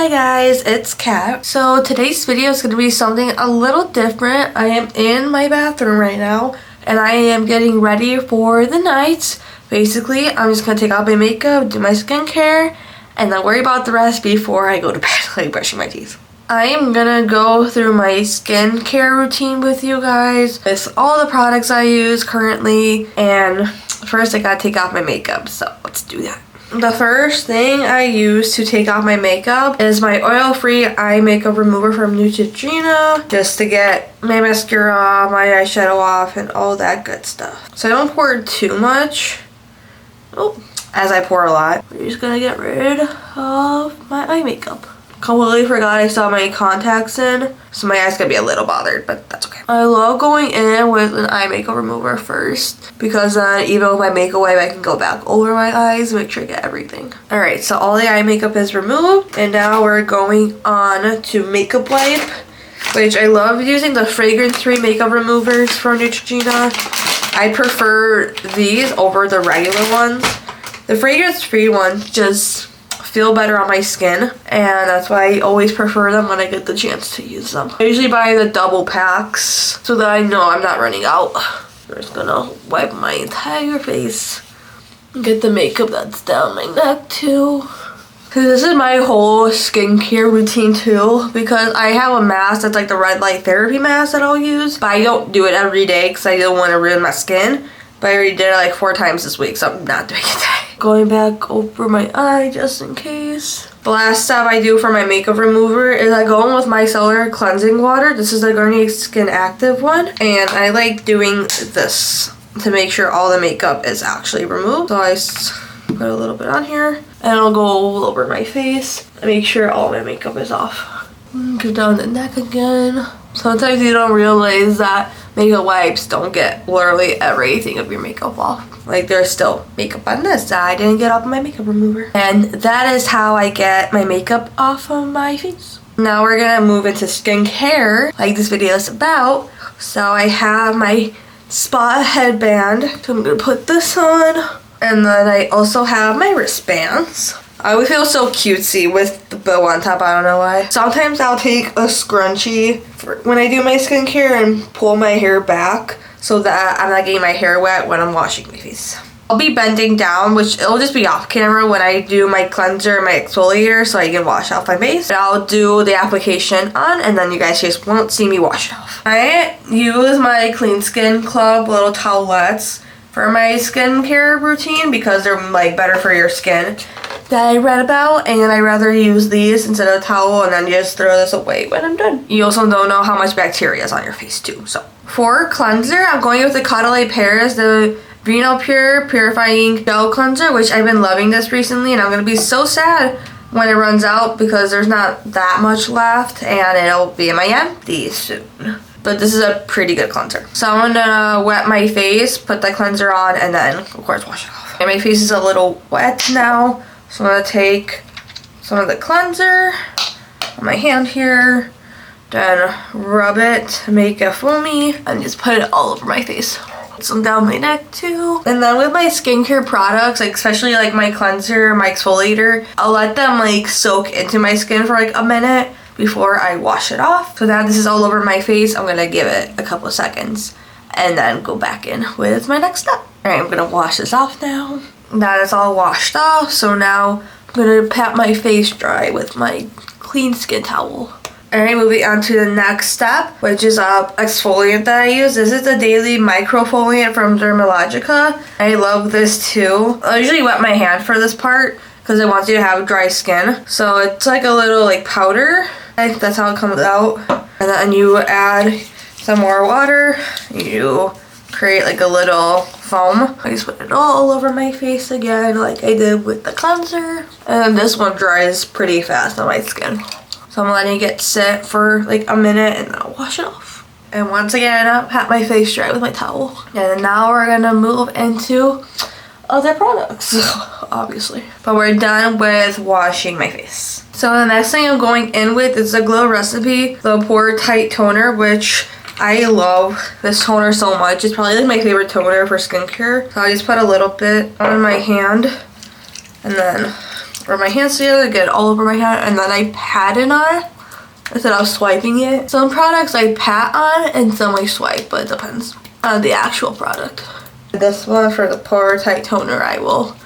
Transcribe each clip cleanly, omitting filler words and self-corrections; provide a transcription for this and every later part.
Hi guys, it's Kat. So today's video is going to be something a little different. I am in my bathroom right now and I am getting ready for the night. Basically, I'm just going to take off my makeup, do my skincare, and then worry about the rest before I go to bed, like brushing my teeth. I am going to go through my skincare routine with you guys. It's all the products I use currently, and first I got to take off my makeup, so let's do that. The first thing I use to take off my makeup is my oil-free eye makeup remover from Neutrogena, just to get my mascara off, my eyeshadow off, and all that good stuff. So I don't pour too much, as I pour a lot. We're just gonna get rid of my eye makeup. Completely forgot I still have my contacts in, so my eye's gonna be a little bothered, but that's okay. I love going in with an eye makeup remover first, because then even with my makeup wipe, I can go back over my eyes, make sure I get everything. Alright, so all the eye makeup is removed, and now we're going on to makeup wipe, which I love using the fragrance-free makeup removers from Neutrogena. I prefer these over the regular ones. The fragrance-free ones just feel better on my skin, and that's why I always prefer them when I get the chance to use them. I usually buy the double packs so that I know I'm not running out. I'm just gonna wipe my entire face and get the makeup that's down my neck too. Cause this is my whole skincare routine too, because I have a mask that's like the red light therapy mask that I'll use, but I don't do it every day because I don't want to ruin my skin. But I already did it like 4 times this week, so I'm not doing it today. Going back over my eye just in case. The last step I do for my makeup remover is I go in with my micellar cleansing water. This is the Garnier Skin Active one. And I like doing this to make sure all the makeup is actually removed. So I put a little bit on here. And I'll go all over my face and make sure all my makeup is off. Go down the neck again. Sometimes you don't realize that makeup wipes don't get literally everything of your makeup off. Like there's still makeup on this side I didn't get off my makeup remover. And that is how I get my makeup off of my face. Now we're gonna move into skincare, like this video is about. So I have my spa headband. So I'm gonna put this on. And then I also have my wristbands. I always feel so cutesy with the bow on top, I don't know why. Sometimes I'll take a scrunchie when I do my skincare and pull my hair back so that I'm not getting my hair wet when I'm washing my face. I'll be bending down, which it'll just be off camera when I do my cleanser and my exfoliator so I can wash off my face. And I'll do the application on and then you guys just won't see me wash it off. I use my Clean Skin Club little towelettes for my skincare routine because they're like better for your skin that I read about, and I rather use these instead of a towel and then just throw this away when I'm done. You also don't know how much bacteria is on your face too. So for cleanser, I'm going with the Caudalie Paris, the Vino Pure Purifying Gel Cleanser, which I've been loving this recently, and I'm gonna be so sad when it runs out because there's not that much left and it'll be in my empties soon. But this is a pretty good cleanser. So I'm gonna wet my face, put the cleanser on, and then of course wash it off. And my face is a little wet now, so I'm gonna take some of the cleanser on my hand here, then rub it to make it foamy, and just put it all over my face. Some down my neck too. And then with my skincare products, like especially like my cleanser, my exfoliator, I'll let them like soak into my skin for like a minute before I wash it off. So now this is all over my face. I'm gonna give it a couple of seconds and then go back in with my next step. All right, I'm gonna wash this off now. That is all washed off. So now I'm gonna pat my face dry with my clean skin towel. All right, moving on to the next step, which is exfoliant that I use. This is the Daily Microfoliant from Dermalogica. I love this too. I usually wet my hand for this part because it wants you to have dry skin. So it's like a little like powder. I think that's how it comes out. And then you add some more water. You create like a little foam. I just put it all over my face again like I did with the cleanser. And this one dries pretty fast on my skin. So I'm letting it get sit for like a minute and then I'll wash it off. And once again, I'll pat my face dry with my towel. And now we're gonna move into other products, obviously. But we're done with washing my face. So the next thing I'm going in with is the Glow Recipe, the Pore Tight Toner, which I love this toner so much. It's probably like my favorite toner for skincare. So I just put a little bit on my hand and then rub my hands together, get it all over my hand, and then I pat it on instead of swiping it. Some products I pat on and some I swipe, but it depends on the actual product. This one for the Pore Tight Toner, I will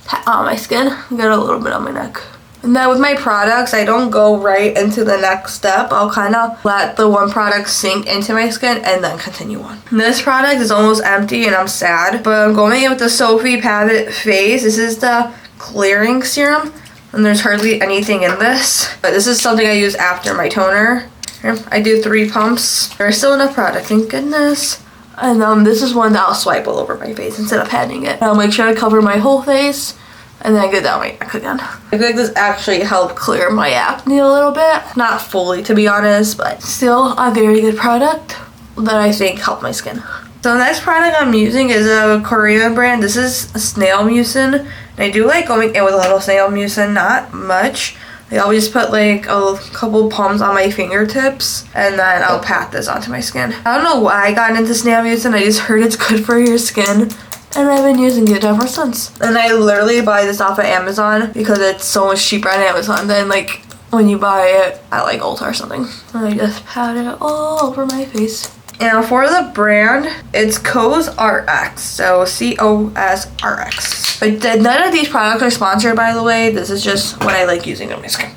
pat on my skin, get a little bit on my neck. And then with my products, I don't go right into the next step. I'll kind of let the one product sink into my skin and then continue on. This product is almost empty and I'm sad, but I'm going in with the Sophie Pavitt Face. This is the clearing serum and there's hardly anything in this, but this is something I use after my toner. I do 3 pumps. There's still enough product, thank goodness. And this is one that I'll swipe all over my face instead of patting it. I'll make sure I cover my whole face and then I get down my neck again. I feel like this actually helped clear my acne a little bit. Not fully, to be honest, but still a very good product that I think helped my skin. So the next product I'm using is a Korean brand. This is a Snail Mucin. And I do like going in with a little Snail Mucin, not much. I always put like a couple pumps on my fingertips and then I'll pat this onto my skin. I don't know why I got into Snail Mucin. I just heard it's good for your skin. And I've been using it ever since. And I literally buy this off of Amazon because it's so much cheaper on Amazon than like when you buy it at like Ulta or something. And I just pat it all over my face. And for the brand, it's COSRX. So COSRX. But none of these products are sponsored, by the way. This is just what I like using on my skin.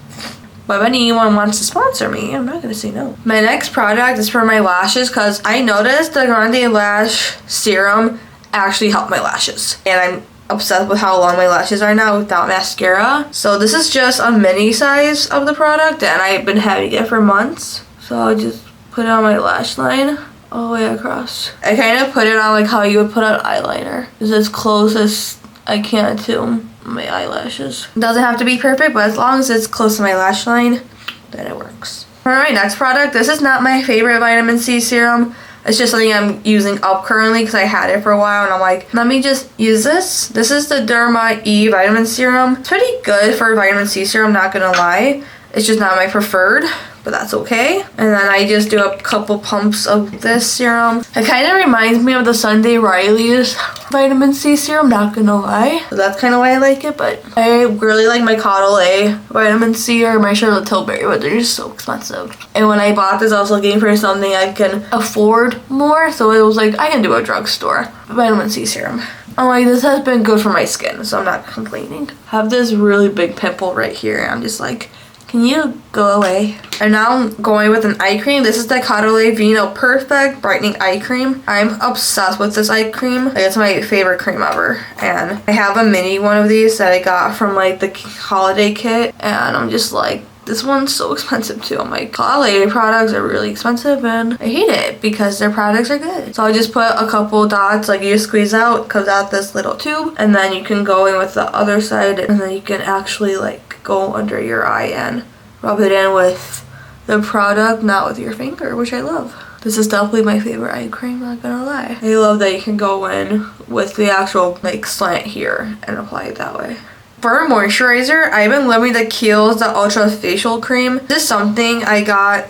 But if anyone wants to sponsor me, I'm not gonna say no. My next product is for my lashes because I noticed the Grande Lash Serum actually helped my lashes. And I'm obsessed with how long my lashes are now without mascara. So this is just a mini size of the product and I've been having it for months. So I'll just put it on my lash line all the way across. I kind of put it on like how you would put on eyeliner. It's as close as I can to my eyelashes. It doesn't have to be perfect, but as long as it's close to my lash line, then it works. For my next product, this is not my favorite vitamin C serum. It's just something I'm using up currently because I had it for a while and I'm like, let me just use this. This is the Derma E Vitamin Serum. It's pretty good for a vitamin C serum, not gonna lie. It's just not my preferred, but that's okay. And then I just do a couple pumps of this serum. It kind of reminds me of the Sunday Riley's vitamin C serum, not gonna lie. So that's kind of why I like it, but I really like my Caudalie A vitamin C or my Charlotte Tilbury, but they're just so expensive. And when I bought this, I was looking for something I can afford more, so it was like, I can do a drugstore vitamin C serum. I'm like, this has been good for my skin, so I'm not complaining. I have this really big pimple right here, and I'm just like, can you go away? And now I'm going with an eye cream. This is the Caudalie Vino Perfect Brightening Eye Cream. I'm obsessed with this eye cream. Like, it's my favorite cream ever. And I have a mini one of these that I got from like the holiday kit. And I'm just like, this one's so expensive too. I'm like, Caudalie products are really expensive and I hate it because their products are good. So I just put a couple dots, like you squeeze out, comes out this little tube. And then you can go in with the other side and then you can actually like go under your eye and rub it in with the product, not with your finger, which I love. This is definitely my favorite eye cream, not gonna lie. I love that you can go in with the actual like slant here and apply it that way. For moisturizer, I've been loving the Kiehl's the Ultra Facial Cream. This is something I got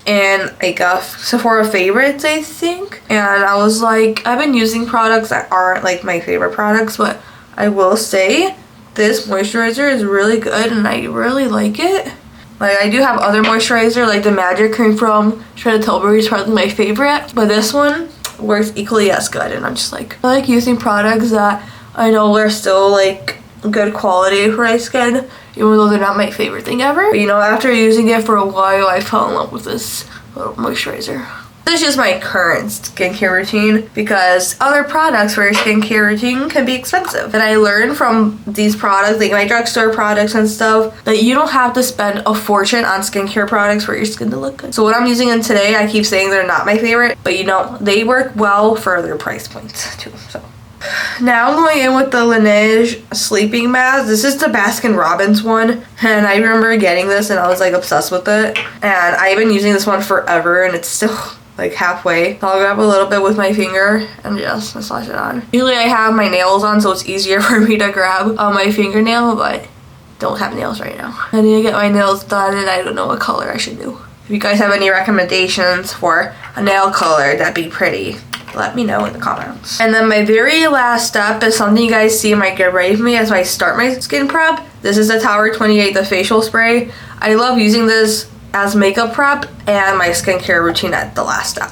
in like a Sephora Favorites, I think. And I was like, I've been using products that aren't like my favorite products, but I will say this moisturizer is really good and I really like it. Like, I do have other moisturizer, like the Magic Cream from Charlotte Tilbury is probably my favorite, but this one works equally as good. And I'm just like, I like using products that I know are still like good quality for my skin, even though they're not my favorite thing ever. But, you know, after using it for a while, I fell in love with this little moisturizer. This is just my current skincare routine because other products for your skincare routine can be expensive. And I learned from these products, like my drugstore products and stuff, that you don't have to spend a fortune on skincare products for your skin to look good. So what I'm using in today, I keep saying they're not my favorite, but you know, they work well for their price points too, so. Now I'm going in with the Laneige sleeping mask. This is the Baskin Robbins one, and I remember getting this and I was like obsessed with it. And I've been using this one forever and it's still like halfway. So I'll grab a little bit with my finger and just massage it on. Usually I have my nails on, so it's easier for me to grab my fingernail, but don't have nails right now. I need to get my nails done and I don't know what color I should do. If you guys have any recommendations for a nail color that'd be pretty, let me know in the comments. And then my very last step is something you guys see in my Get Ready With Me as I start my skin prep. This is the Tower 28, the facial spray. I love using this as makeup prep and my skincare routine at the last step.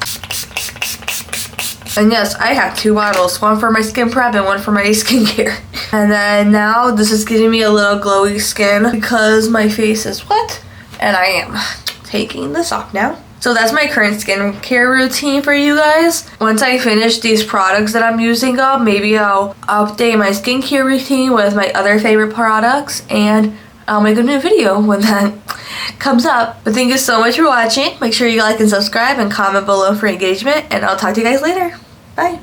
And yes, I have 2 bottles, one for my skin prep and one for my skincare. And then now this is giving me a little glowy skin because my face is wet, and I am taking this off now. So that's my current skincare routine for you guys. Once I finish these products that I'm using up, maybe I'll update my skincare routine with my other favorite products, and I'll make a new video when that comes up. But thank you so much for watching. Make sure you like and subscribe and comment below for engagement, and I'll talk to you guys later. Bye.